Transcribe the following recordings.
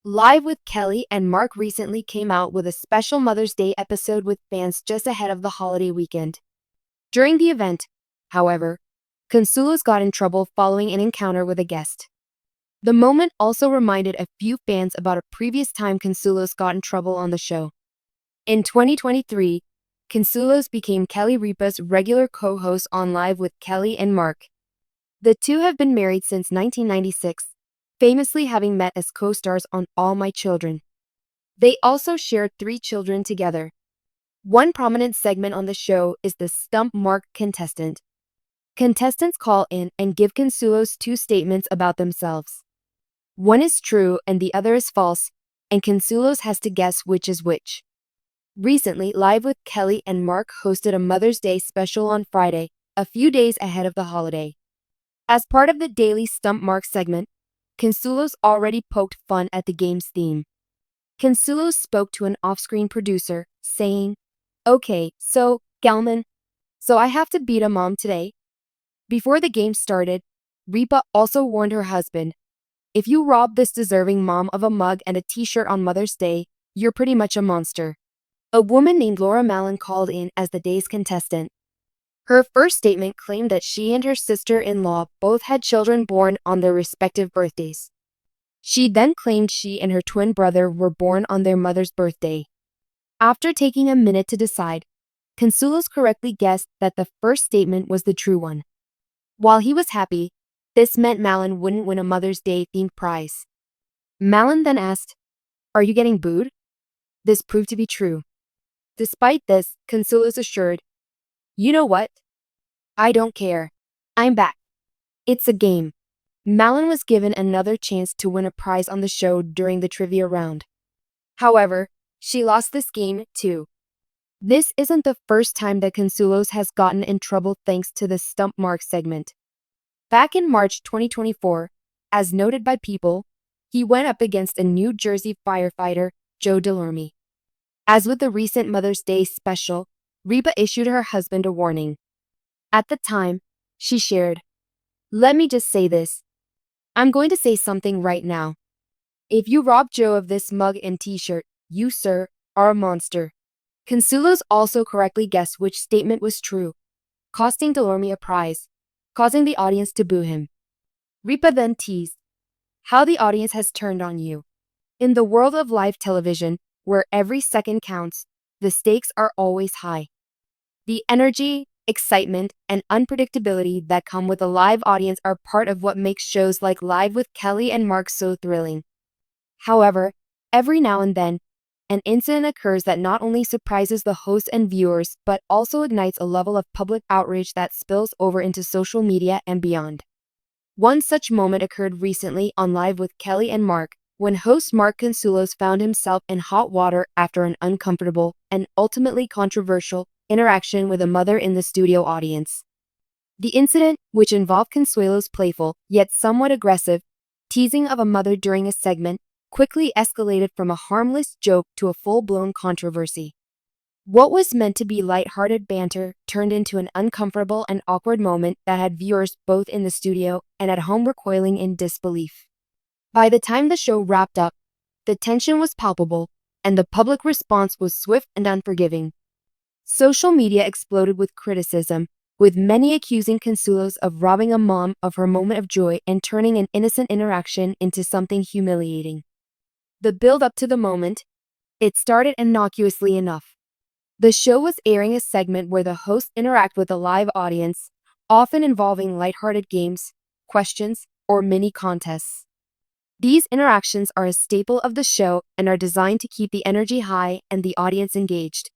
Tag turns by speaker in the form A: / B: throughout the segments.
A: Live with Kelly and Mark recently came out with a special Mother's Day episode with fans just ahead of the holiday weekend. During the event, however, Consuelos got in trouble following an encounter with a guest. The moment also reminded a few fans about a previous time Consuelos got in trouble on the show. In 2023, Consuelos became Kelly Ripa's regular co-host on Live with Kelly and Mark. The two have been married since 1996, famously having met as co-stars on All My Children. They also shared 3 children together. One prominent segment on the show is the Stump Mark contestant. Contestants call in and give Consuelos 2 statements about themselves. One is true and the other is false, and Consuelos has to guess which is which. Recently, Live with Kelly and Mark hosted a Mother's Day special on Friday, a few days ahead of the holiday. As part of the daily Stump Mark segment, Consuelos already poked fun at the game's theme. Consuelos spoke to an off-screen producer, saying, "Okay, so, Galman, so I have to beat a mom today." Before the game started, Ripa also warned her husband, "If you rob this deserving mom of a mug and a t-shirt on Mother's Day, you're pretty much a monster." A woman named Laura Mallon called in as the day's contestant. Her first statement claimed that she and her sister-in-law both had children born on their respective birthdays. She then claimed she and her twin brother were born on their mother's birthday. After taking a minute to decide, Consuelos correctly guessed that the first statement was the true one. While he was happy, this meant Mallon wouldn't win a Mother's Day-themed prize. Mallon then asked, "Are you getting booed?" This proved to be true. Despite this, Consuelos assured, "You know what? I don't care. I'm back. It's a game." Mallon was given another chance to win a prize on the show during the trivia round. However, she lost this game, too. This isn't the first time that Consuelos has gotten in trouble thanks to the Stump Mark segment. Back in March 2024, as noted by People, he went up against a New Jersey firefighter, Joe Delorme. As with the recent Mother's Day special, Ripa issued her husband a warning. At the time, she shared, "Let me just say this. I'm going to say something right now. If you rob Joe of this mug and t-shirt, you, sir, are a monster." Consuelos also correctly guessed which statement was true, costing Delorme a prize, causing the audience to boo him. Ripa then teased, "How the audience has turned on you." In the world of live television, where every second counts, the stakes are always high. The energy, excitement, and unpredictability that come with a live audience are part of what makes shows like Live with Kelly and Mark so thrilling. However, every now and then, an incident occurs that not only surprises the host and viewers, but also ignites a level of public outrage that spills over into social media and beyond. One such moment occurred recently on Live with Kelly and Mark, when host Mark Consuelos found himself in hot water after an uncomfortable and ultimately controversial interaction with a mother in the studio audience. The incident, which involved Consuelos' playful, yet somewhat aggressive, teasing of a mother during a segment, quickly escalated from a harmless joke to a full-blown controversy. What was meant to be lighthearted banter turned into an uncomfortable and awkward moment that had viewers both in the studio and at home recoiling in disbelief. By the time the show wrapped up, the tension was palpable, and the public response was swift and unforgiving. Social media exploded with criticism, with many accusing Consuelos of robbing a mom of her moment of joy and turning an innocent interaction into something humiliating. The build-up to the moment, it started innocuously enough. The show was airing a segment where the hosts interact with a live audience, often involving lighthearted games, questions, or mini contests. These interactions are a staple of the show and are designed to keep the energy high and the audience engaged.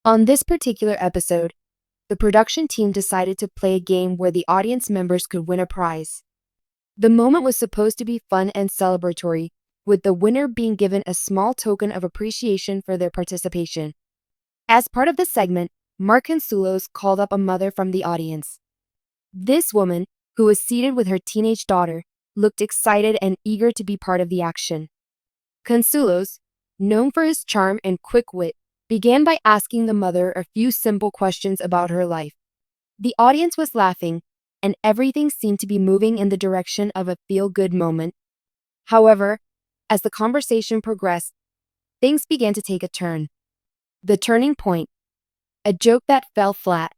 A: On this particular episode, the production team decided to play a game where the audience members could win a prize. The moment was supposed to be fun and celebratory, with the winner being given a small token of appreciation for their participation. As part of the segment, Mark Consuelos called up a mother from the audience. This woman, who was seated with her teenage daughter, looked excited and eager to be part of the action. Consuelos, known for his charm and quick wit, began by asking the mother a few simple questions about her life. The audience was laughing, and everything seemed to be moving in the direction of a feel-good moment. However, As the conversation progressed, things began to take a turn. The turning point, a joke that fell flat.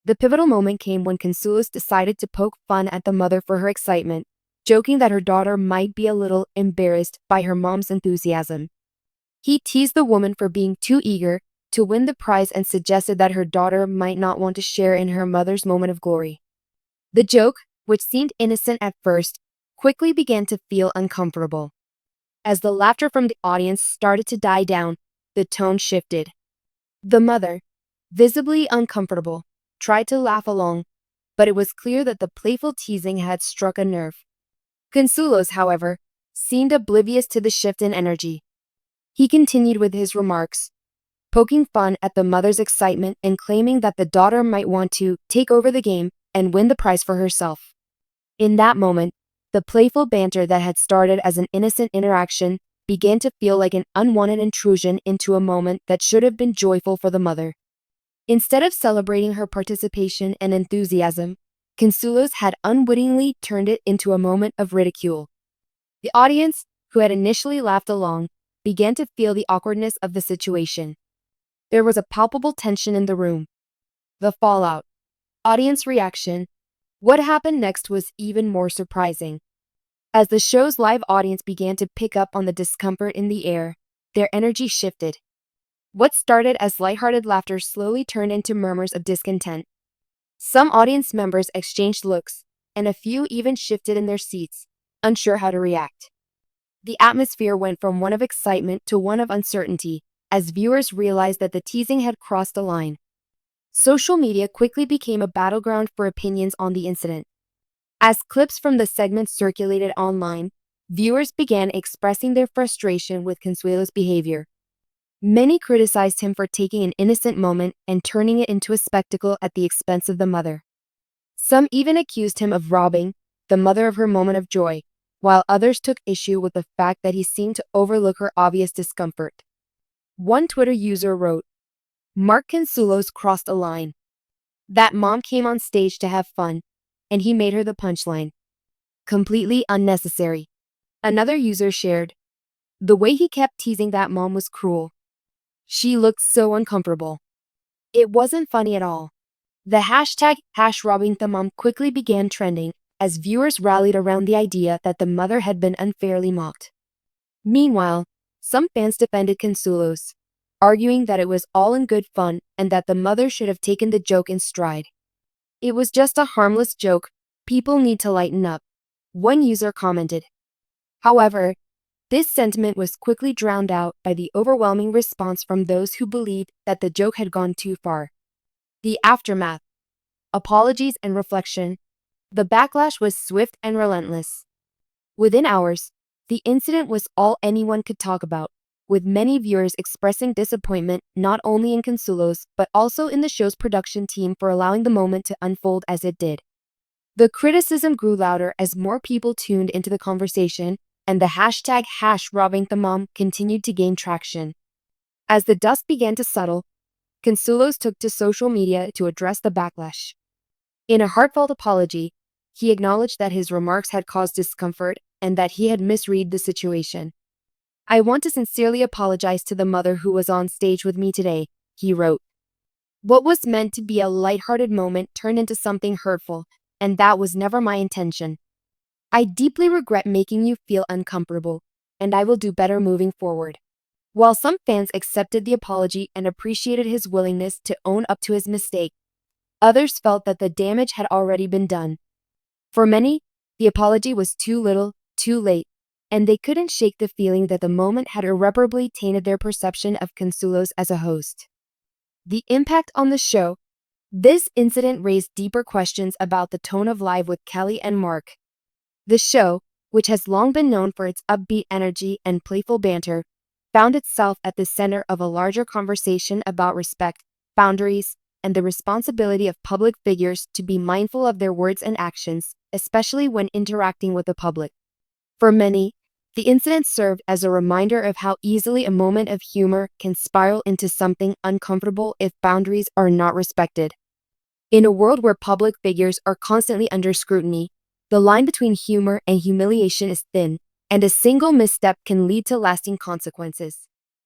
A: The pivotal moment came when Consuelos decided to poke fun at the mother for her excitement, joking that her daughter might be a little embarrassed by her mom's enthusiasm. He teased the woman for being too eager to win the prize and suggested that her daughter might not want to share in her mother's moment of glory. The joke, which seemed innocent at first, quickly began to feel uncomfortable. As the laughter from the audience started to die down, the tone shifted. The mother, visibly uncomfortable, tried to laugh along, but it was clear that the playful teasing had struck a nerve. Consuelos, however, seemed oblivious to the shift in energy. He continued with his remarks, poking fun at the mother's excitement and claiming that the daughter might want to take over the game and win the prize for herself. In that moment, the playful banter that had started as an innocent interaction began to feel like an unwanted intrusion into a moment that should have been joyful for the mother. Instead of celebrating her participation and enthusiasm, Consuelos had unwittingly turned it into a moment of ridicule. The audience, who had initially laughed along, began to feel the awkwardness of the situation. There was a palpable tension in the room. The fallout, audience reaction. What happened next was even more surprising. As the show's live audience began to pick up on the discomfort in the air, their energy shifted. What started as lighthearted laughter slowly turned into murmurs of discontent. Some audience members exchanged looks, and a few even shifted in their seats, unsure how to react. The atmosphere went from one of excitement to one of uncertainty, as viewers realized that the teasing had crossed a line. Social media quickly became a battleground for opinions on the incident. As clips from the segment circulated online, viewers began expressing their frustration with Consuelos' behavior. Many criticized him for taking an innocent moment and turning it into a spectacle at the expense of the mother. Some even accused him of robbing the mother of her moment of joy, while others took issue with the fact that he seemed to overlook her obvious discomfort. One Twitter user wrote, "Mark Consuelos crossed a line. That mom came on stage to have fun, and he made her the punchline. Completely unnecessary." Another user shared, "The way he kept teasing that mom was cruel. She looked so uncomfortable. It wasn't funny at all." The hashtag #RobbingTheMom quickly began trending as viewers rallied around the idea that the mother had been unfairly mocked. Meanwhile, some fans defended Consuelos, arguing that it was all in good fun and that the mother should have taken the joke in stride. "It was just a harmless joke. People need to lighten up," one user commented. However, this sentiment was quickly drowned out by the overwhelming response from those who believed that the joke had gone too far. The aftermath, apologies and reflection. The backlash was swift and relentless. Within hours, the incident was all anyone could talk about, with many viewers expressing disappointment not only in Consuelos but also in the show's production team for allowing the moment to unfold as it did. The criticism grew louder as more people tuned into the conversation, and the hashtag #RobbingTheMom continued to gain traction. As the dust began to settle, Consuelos took to social media to address the backlash. In a heartfelt apology, he acknowledged that his remarks had caused discomfort and that he had misread the situation. "I want to sincerely apologize to the mother who was on stage with me today," he wrote. "What was meant to be a lighthearted moment turned into something hurtful, and that was never my intention. I deeply regret making you feel uncomfortable, and I will do better moving forward." While some fans accepted the apology and appreciated his willingness to own up to his mistake, others felt that the damage had already been done. For many, the apology was too little, too late, and they couldn't shake the feeling that the moment had irreparably tainted their perception of Consuelos as a host. The impact on the show. This incident raised deeper questions about the tone of Live with Kelly and Mark. The show, which has long been known for its upbeat energy and playful banter, found itself at the center of a larger conversation about respect, boundaries, and the responsibility of public figures to be mindful of their words and actions, especially when interacting with the public. For many, the incident served as a reminder of how easily a moment of humor can spiral into something uncomfortable if boundaries are not respected. In a world where public figures are constantly under scrutiny, the line between humor and humiliation is thin, and a single misstep can lead to lasting consequences.